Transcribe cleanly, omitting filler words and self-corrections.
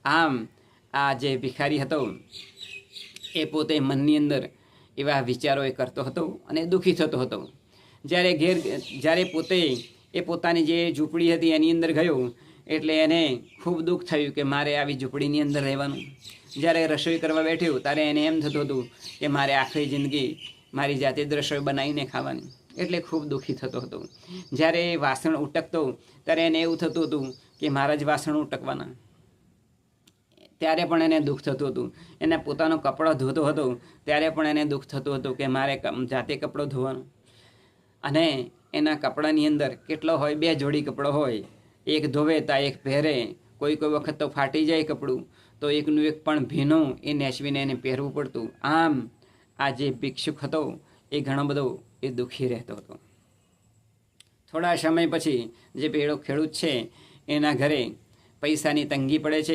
આમ આ જે ભિખારી હતો એ પોતે મનની અંદર એવા વિચારો એ કરતો હતો અને દુઃખી થતો હતો. જ્યારે પોતે એ પોતાની જે ઝૂંપડી હતી એની અંદર ગયો એટલે એને ખૂબ દુઃખ થયું કે મારે આવી ઝૂંપડીની અંદર રહેવાનું. જ્યારે રસોઈ કરવા બેઠ્યું ત્યારે એને એમ થતું હતું કે મારે આખી જિંદગી મારી જાતે જ રસોઈ બનાવીને ખાવાની, એટલે ખૂબ દુઃખી થતો હતો. જ્યારે વાસણ ઉટકતો ત્યારે એને એવું થતું હતું કે મારા જ વાસણ ઉટકવાના, ત્યારે પણ એને દુઃખ થતું હતું. એને પોતાનો કપડો ધોતો હતો ત્યારે પણ એને દુઃખ થતું હતું કે મારે જાતે કપડો ધોવાનો. અને એના કપડાની અંદર કેટલો હોય, 2 જોડી કપડો હોય, એક ધોવે તા એક પહેરે, કોઈ વખત તો ફાટી જાય કપડું તો એકનું એક પણ ભીનું એ નેસવીને એને પહેરવું પડતું. આમ આ જે ભિક્ષુક હતો એ ઘણો બધો એ દુઃખી રહેતો હતો. થોડા સમય પછી જે પેલો ખેડૂત છે એના ઘરે પૈસાની તંગી પડે છે.